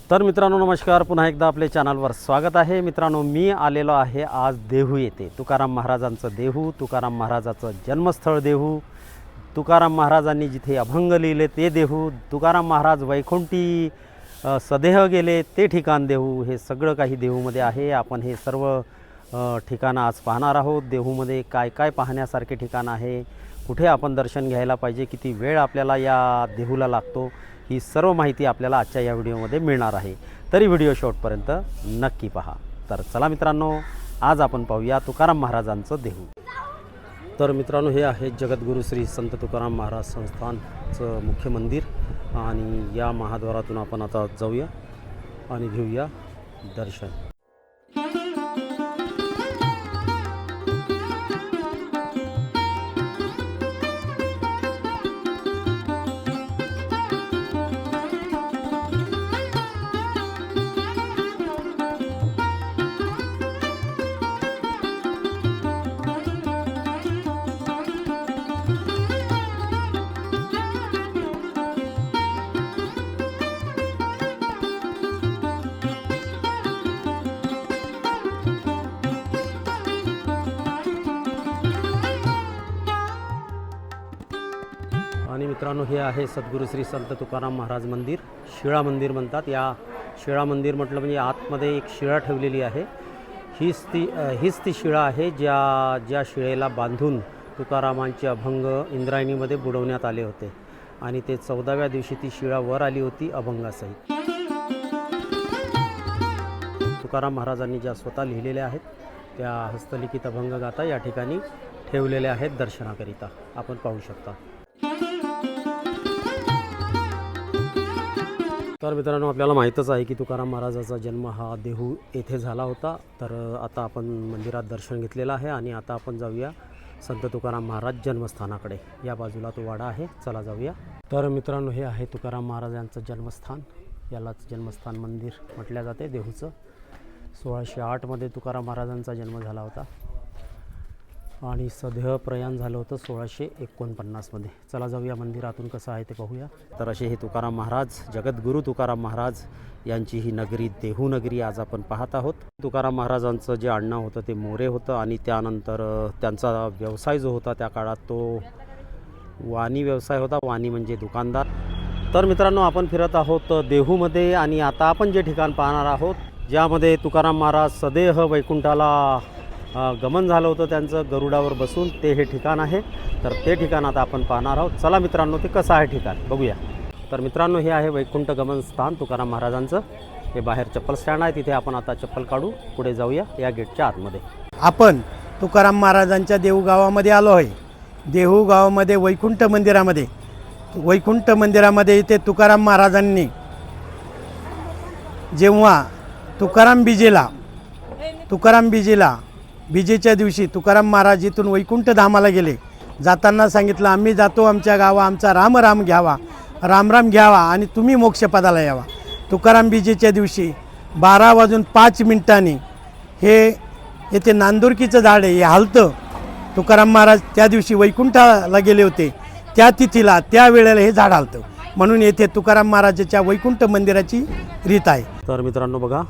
तर मित्रांनो नमस्कार, पुन्हा एकदा आपल्या चॅनलवर स्वागत आहे। मित्रांनो मी आलेलो आहे आज देहू येथे। तुकाराम महाराजांचं देहू, तुकाराम महाराजाचं जन्मस्थळ देहू, तुकाराम महाराजांनी जिथे अभंग लिहिले ते देहू, तुकाराम महाराज वैकुंठी सदेह गेले ते ठिकाण देहू, हे सगळं काही देहूमध्ये आहे। आपण हे सर्व ठिकाणं आज पाहणार आहोत। देहूमध्ये काय काय पाहण्यासारखे ठिकाण आहे, कुठे आपण दर्शन घ्यायला पाहिजे, किती वेळ आपल्याला या देहूला लागतो, ही सर्व माहिती आपल्याला आजच्या या व्हिडिओमध्ये मिळणार आहे। तरी व्हिडिओ शेवटपर्यंत नक्की पहा। तर चला मित्रांनो, आज आपण पाहूया तुकाराम महाराजांचं देहू। तर मित्रांनो हे आहे जगद्गुरू श्री संत तुकाराम महाराज संस्थानचं मुख्य मंदिर आणि या महाद्वारातून आपण आता जाऊया आणि घेऊया दर्शन। आणि मित्रांनो हे आहे सद्गुरू श्री संत तुकाराम महाराज मंदिर, शिळा मंदिर म्हणतात। या शिळा मंदिर म्हटलं म्हणजे आतमध्ये एक शिळा ठेवलेली आहे। हीच ती शिळा आहे ज्या शिळेला बांधून तुकारामांचे अभंग इंद्रायणीमध्ये बुडवण्यात आले होते आणि ते 14व्या दिवशी ती शिळा वर आली होती अभंगासहित। तुकाराम महाराजांनी ज्या स्वतः लिहिलेल्या आहेत त्या हस्तलिखित अभंग गाथा या ठिकाणी ठेवलेल्या आहेत दर्शनाकरिता, आपण पाहू शकता। तर मित्रांनो आपल्याला माहीतच आहे की तुकाराम महाराजाचा जन्म हा देहू येथे झाला होता। तर आता आपण मंदिरात दर्शन घेतलेलं आहे आणि आता आपण जाऊया संत तुकाराम महाराज जन्मस्थानाकडे। या बाजूला तो वाडा आहे, चला जाऊया। तर मित्रांनो हे आहे तुकाराम महाराजांचं जन्मस्थान, यालाच जन्मस्थान मंदिर म्हटल्या जाते देहूचं। 1608 मध्ये तुकाराम महाराजांचा जन्म झाला होता आणि सदेह प्रयाण झालं होतं 1649 मध्ये। चला जाऊया मंदिरातून कसं आहे ते पाहूया। तर असे हे तुकाराम महाराज, जगद्गुरू तुकाराम महाराज यांची ही नगरी देहू नगरी आज आपण पाहत आहोत। तुकाराम महाराजांचं जे आडनाव होतं ते मोरे होतं आणि त्यानंतर त्यांचा व्यवसाय जो होता त्या काळात तो वाणी व्यवसाय होता। वाणी म्हणजे दुकानदार। तर मित्रांनो आपण फिरत आहोत देहूमध्ये आणि आता आपण जे ठिकाण पाहणार आहोत ज्यामध्ये तुकाराम महाराज सदेह वैकुंठाला गमन झालं होतं त्यांचं गरुडावर बसून, ते हे ठिकाण आहे। तर ते ठिकाण आता आपण पाहणार आहोत। चला मित्रांनो ते कसं आहे ठिकाण बघूया। तर मित्रांनो हे आहे वैकुंठ गमन स्थान तुकाराम महाराजांचं। हे बाहेर चप्पल स्टँड आहे, तिथे आपण आता चप्पल काढू, पुढे जाऊया या गेटच्या आतमध्ये। आपण तुकाराम महाराजांच्या देहू गावामध्ये आलो आहे। देहू गावामध्ये वैकुंठ मंदिरामध्ये इथे तुकाराम महाराजांनी जेव्हा तुकाराम बीजेच्या दिवशी तुकाराम महाराज इथून वैकुंठ धामाला गेले। जाताना सांगितलं आम्ही जातो आमच्या गावा, आमचा राम राम घ्यावा आणि तुम्ही मोक्षपदाला यावा। तुकाराम बीजेच्या दिवशी 12:05 हे येथे नांदुरकीचं झाड आहे, हे हलतं। तुकाराम महाराज त्या दिवशी वैकुंठाला गेले होते, त्या तिथीला त्या वेळेला हे झाड हलतं, म्हणून येथे तुकाराम महाराजाच्या वैकुंठ मंदिराची रीत आहे। तर मित्रांनो बघा,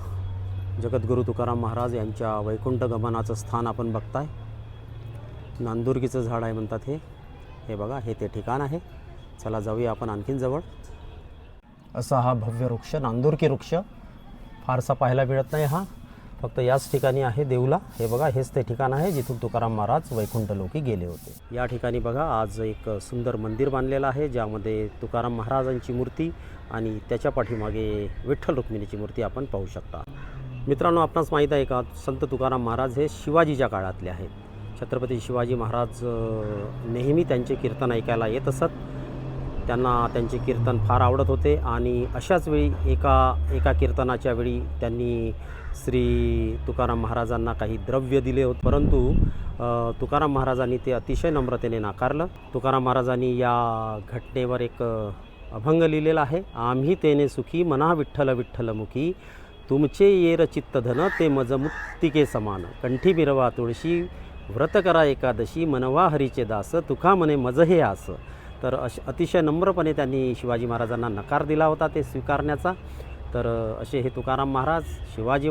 जगद्गुरू तुकाराम महाराज यांच्या वैकुंठ गमनाचं स्थान आपण बघताय। नांदुरकीचं झाड आहे म्हणतात हे बघा, हे ते ठिकाण आहे। चला जाऊया आपण आणखीन जवळ। असा हा भव्य वृक्ष, नांदुरकी वृक्ष फारसा पाहायला मिळत नाही, हा फक्त याच ठिकाणी आहे देऊला। हे बघा, हेच ते ठिकाण आहे जिथून तुकाराम महाराज वैकुंठलोकी गेले होते। या ठिकाणी बघा आज एक सुंदर मंदिर बांधलेलं आहे ज्यामध्ये तुकाराम महाराजांची मूर्ती आणि त्याच्या पाठीमागे विठ्ठल रुक्मिणीची मूर्ती आपण पाहू शकता। मित्रांनो आपणास माहीत आहे का, संत तुकाराम महाराज हे शिवाजीच्या काळातले आहेत। छत्रपती शिवाजी महाराज नेहमी त्यांचे कीर्तन ऐकायला येत असत, त्यांना त्यांचे कीर्तन फार आवडत होते आणि अशाच वेळी एका कीर्तनाच्या वेळी त्यांनी श्री तुकाराम महाराजांना काही द्रव्य दिले होते, परंतु तुकाराम महाराजांनी ते अतिशय नम्रतेने नाकारलं। तुकाराम महाराजांनी या घटनेवर एक अभंग लिहिलेला आहे। आम्ही तेने सुखी मना विठ्ठल विठ्ठलमुखी, तुमचे येर चित्तधन ते मज मुक्तिके समान, कंठी बिरवा तुळशी व्रत करा एकादशी, मनवा हरीचे दास तुका मने मज हे आस। तर अतिशय नम्रपणे त्यांनी शिवाजी महाराजांना नकार दिला होता ते स्वीकारण्याचा। तर असे हे तुकाराम महाराज शिवाजी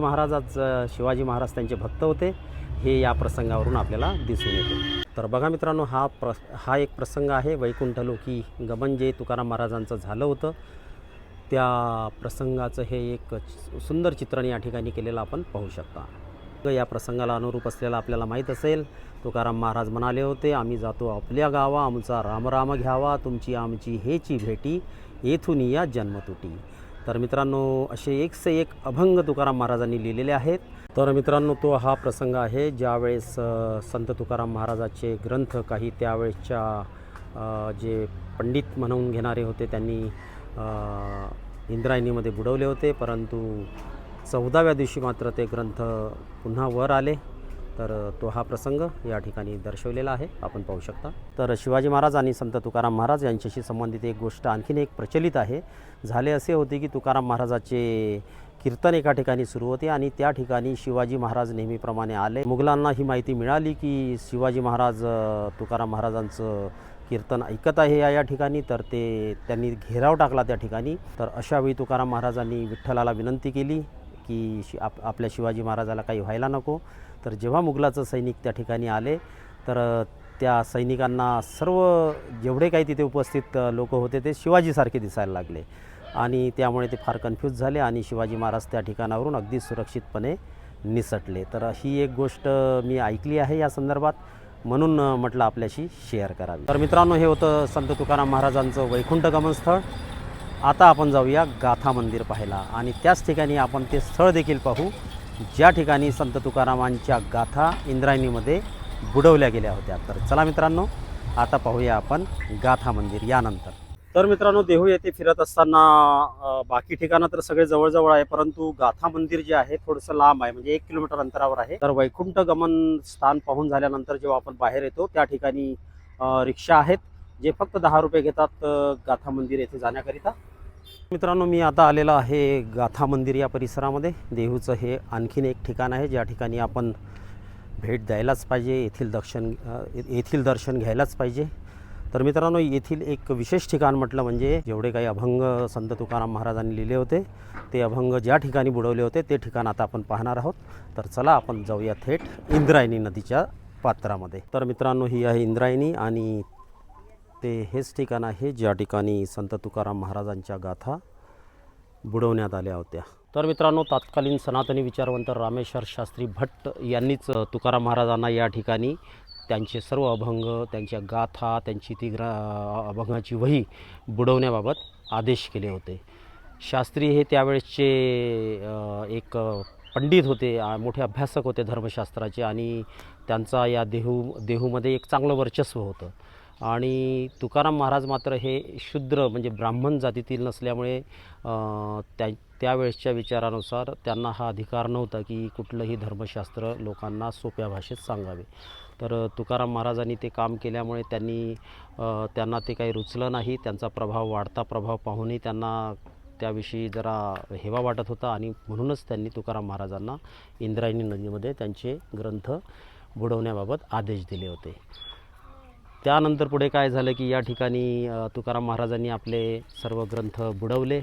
महाराज त्यांचे भक्त होते, हे या प्रसंगावरून आपल्याला दिसून येते. तर बघा मित्रांनो, हा एक प्रसंग आहे वैकुंठलोकी गमन जे तुकाराम महाराजांचं झालं होतं, त्या प्रसंगाचं हे एक सुंदर चित्रण या ठिकाणी केलेलं आपण पाहू शकता. या प्रसंगाला अनुरूप असलेला आपल्याला माहीत असेल, तुकाराम महाराज म्हणाले होते, आम्ही जातो आपल्या गावा, आमचा रामराम घ्यावा, तुमची आमची हेची भेटी, येथून या जन्मतुटी. तर मित्रांनो, असे एक से एक अभंग तुकाराम महाराजांनी लिहिलेले आहेत. तर मित्रांनो, तो हा प्रसंग आहे ज्यावेळेस संत तुकाराम महाराजाचे ग्रंथ काही त्यावेळेसच्या जे पंडित म्हणून घेणारे होते त्यांनी इंद्रायणीमध्ये बुडवले होते, परंतु 14व्या दिवशी मात्र ते ग्रंथ पुन्हा वर आले. तर तो हा प्रसंग या ठिकाणी दर्शवलेला आहे, आपण पाहू शकता. तर शिवाजी महाराज आणि संत तुकाराम महाराज यांच्याशी संबंधित एक गोष्ट आणखीन एक प्रचलित आहे. झाले असे होते की तुकाराम महाराजाचे कीर्तन एका ठिकाणी सुरू होते आणि त्या ठिकाणी शिवाजी महाराज नेहमीप्रमाणे आले. मुघलांना ही माहिती मिळाली की शिवाजी महाराज तुकाराम महाराजांचं कीर्तन ऐकत आहे या ठिकाणी, तर त्यांनी घेराव टाकला त्या ठिकाणी. तर अशावेळी तुकाराम महाराजांनी विठ्ठलाला विनंती केली की आपल्या शिवाजी महाराजाला काही व्हायला नको. तर जेव्हा मुघलाचं सैनिक त्या ठिकाणी आले, तर त्या सैनिकांना सर्व जेवढे काही तिथे उपस्थित लोक होते ते शिवाजीसारखे दिसायला लागले आणि त्यामुळे ते फार कन्फ्यूज झाले आणि शिवाजी महाराज त्या ठिकाणावरून अगदी सुरक्षितपणे निसटले. तर ही एक गोष्ट मी ऐकली आहे या संदर्भात, म्हणून म्हटलं आपल्याशी शेअर करावी. तर मित्रांनो, हे होतं संत तुकाराम महाराजांचं वैकुंठ गमन स्थळ. आता आपण जाऊया गाथा मंदिर पाहायला आणि त्याच ठिकाणी आपण ते स्थळ देखील पाहू ज्या ठिकाणी संत तुकारामांच्या गाथा इंद्रायणीमध्ये बुडवल्या गेल्या होत्या. तर चला मित्रांनो, आता पाहूया आपण गाथा मंदिर यानंतर. तर मित्रांनो, देहू येथे फिरत असताना बाकी ठिकाणं तर सगळे जवळजवळ आहे, परंतु गाथा मंदिर जे आहे थोडंसं लांब आहे, म्हणजे 1 किलोमीटर अंतरावर आहे. तर वैकुंठ गमन स्थान पाहून झाल्यानंतर जेव्हा आपण बाहेर येतो त्या ठिकाणी रिक्षा आहेत जे फक्त 10 रुपये घेतात गाथा मंदिर येथे जाण्याकरिता. मित्रांनो, मी आता आलेलो आहे गाथा मंदिर या परिसरामध्ये. देहूचं हे आणखीन एक ठिकाण आहे ज्या ठिकाणी आपण भेट द्यायलाच पाहिजे, येथील दर्शन घ्यायलाच पाहिजे. तर मित्रांनो, येथील एक विशेष ठिकाण म्हटलं म्हणजे जेवढे काही अभंग संत तुकाराम महाराजांनी लिहिले होते ते अभंग ज्या ठिकाणी बुडवले होते ते ठिकाण आता आपण पाहणार आहोत. तर चला आपण जाऊया थेट इंद्रायणी नदीच्या पात्रामध्ये. तर मित्रांनो, ही आहे इंद्रायणी आणि ते हेच ठिकाण आहे ज्या ठिकाणी संत तुकाराम महाराजांच्या गाथा बुडवण्यात आल्या होत्या. तर मित्रांनो, तत्कालीन सनातनी विचारवंत रामेश्वर शास्त्री भट्ट यांनीच तुकाराम महाराजांना या ठिकाणी त्यांचे सर्व अभंग, त्यांच्या गाथा, त्यांची ती अभंगाची वही बुडवण्याबाबत आदेश केले होते. शास्त्री हे त्यावेळेसचे एक पंडित होते, मोठे अभ्यासक होते धर्मशास्त्राचे आणि त्यांचा या देहूमध्ये एक चांगलं वर्चस्व होतं. आणि तुकाराम महाराज मात्र हे शूद्र म्हणजे ब्राह्मण जातीतील नसल्यामुळे त्यावेळेसच्या विचारानुसार त्यांना हा अधिकार नव्हता की कुठलंही धर्मशास्त्र लोकांना सोप्या भाषेत सांगावे. तर तुकाराम महाराजांनी ते काम केल्यामुळे त्यांना ते काही रुचलं नाही. त्यांचा वाढता प्रभाव पाहूनही त्यांना त्याविषयी जरा हेवा वाटत होता आणि म्हणूनच त्यांनी तुकाराम महाराजांना इंद्रायणी नदीमध्ये त्यांचे ग्रंथ बुडवण्याबाबत आदेश दिले होते. त्यानंतर पुढे काय झालं की या ठिकाणी तुकाराम महाराजांनी आपले सर्व ग्रंथ बुडवले,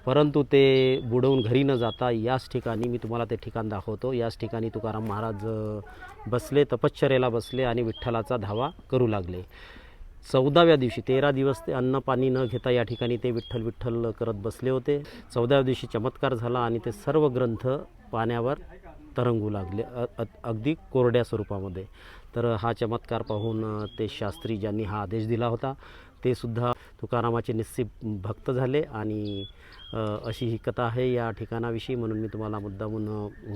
परंतु ते बुडवून घरी न जाता याच ठिकाणी मी तुम्हाला ते ठिकाण दाखवतो. याच ठिकाणी तुकाराम महाराज बसले, तपश्चर्येला बसले आणि विठ्ठलाचा धावा करू लागले. 14व्या दिवशी 13 दिवस ते अन्न पाणी न घेता या ठिकाणी ते विठ्ठल विठ्ठल करत बसले होते. 14व्या दिवशी चमत्कार झाला आणि ते सर्व ग्रंथ पाण्यावर तरंगू लागले, अगदी कोरड्या स्वरूपामध्ये. तर हा चमत्कार पाहून ते शास्त्री ज्यांनी हा आदेश दिला होता ते सुद्धा तुकारामाचे निश्चित भक्त झाले आणि अशी ही कथा आहे या ठिकाणाविषयी, म्हणून मी तुम्हाला मुद्दामून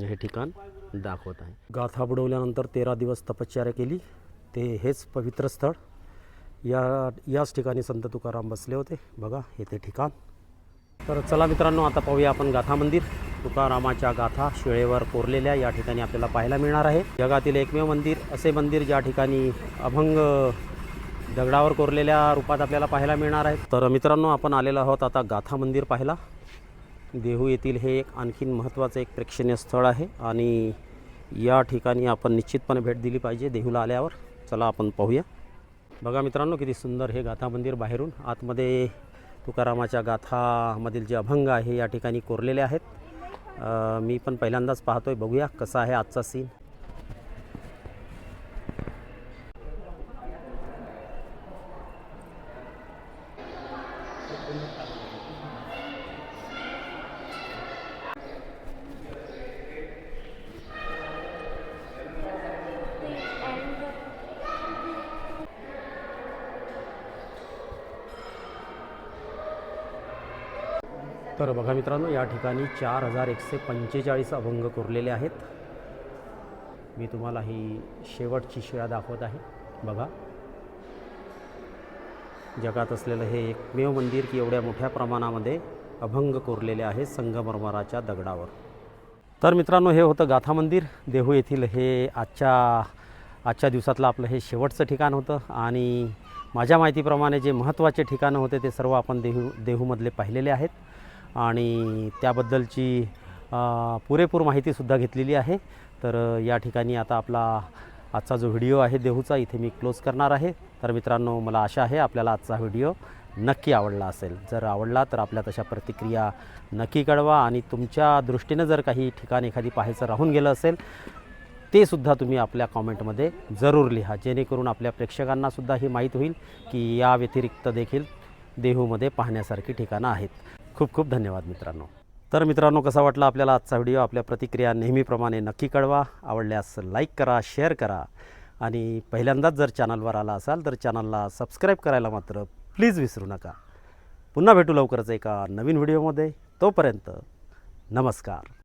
हे ठिकाण दाखवत आहे. गाथा बुडवल्यानंतर 13 दिवस तपश्चर्या केली, ते हेच पवित्र स्थळ. याच ठिकाणी संत तुकाराम बसले होते. बघा हे ते ठिकाण. तर चला मित्रांनो, आता पाहूया आपण गाथा मंदिर. तुकारामाच्या गाथा शिळेवर कोरलेल्या या ठिकाणी आपल्याला पाहायला मिळणार आहे. जगातील एकमेव मंदिर, असे मंदिर ज्या ठिकाणी अभंग दगडावर कोरलेल्या रूपात आपल्याला पाहायला मिळणार आहे. तर मित्रांनो, आपण आलेलो आहोत आता गाथा मंदिर पाहायला. देहू येथील हे एक आणखीन महत्त्वाचं एक प्रेक्षणीय स्थळ आहे आणि या ठिकाणी आपण निश्चितपणे भेट दिली पाहिजे देहूला आल्यावर. चला आपण पाहूया. बघा मित्रांनो, किती सुंदर हे गाथा मंदिर बाहेरून. आतमध्ये तुकारामाच्या गाथामधील जे अभंग आहे या ठिकाणी कोरलेले आहेत. मी पण पहिल्यांदाच पाहतोय, बघूया कसा आहे आजचा सीन. तर बघा मित्रांनो, या ठिकाणी 4145 अभंग कोरलेले आहेत. मी तुम्हाला ही शेवटची शिळा दाखवत आहे. बघा, जगात असलेलं हे एकमेव मंदिर की एवढ्या मोठ्या प्रमाणामध्ये अभंग कोरलेले आहे संगमरमराच्या दगडावर. तर मित्रांनो, हे होतं गाथा मंदिर देहू येथील. हे आजच्या दिवसातलं आपलं हे शेवटचं ठिकाण होतं आणि माझ्या माहितीप्रमाणे जे महत्त्वाचे ठिकाणं होते ते सर्व आपण देहूमधले पाहिलेले आहेत आणि त्याबद्दलची पुरेपूर माहितीसुद्धा घेतलेली आहे. तर या ठिकाणी आता आपला आजचा जो व्हिडिओ आहे देहूचा इथे मी क्लोज करणार आहे. तर मित्रांनो, मला आशा आहे आपल्याला आजचा व्हिडिओ नक्की आवडला असेल. जर आवडला तर आपल्या तशा प्रतिक्रिया नक्की कळवा आणि तुमच्या दृष्टीनं जर काही ठिकाण एखादी पाहायचं राहून गेलं असेल ते सुद्धा तुम्ही आपल्या कॉमेंटमध्ये जरूर लिहा, जेणेकरून आपल्या प्रेक्षकांनासुद्धा हे माहीत होईल की या व्यतिरिक्त देखील देहूमध्ये पाहण्यासारखी ठिकाणं आहेत. खूप खूप धन्यवाद मित्रांनो. तर मित्रांनो, कसा वाटला आपल्याला आजचा व्हिडिओ? आपल्या प्रतिक्रिया नेहमीप्रमाणे नक्की कळवा. आवडल्यास लाईक करा, शेअर करा आणि पहिल्यांदाच जर चॅनलवर आला असाल तर चॅनलला सबस्क्राईब करायला मात्र प्लीज विसरू नका. पुन्हा भेटू लवकरच एका नवीन व्हिडिओमध्ये. तोपर्यंत नमस्कार.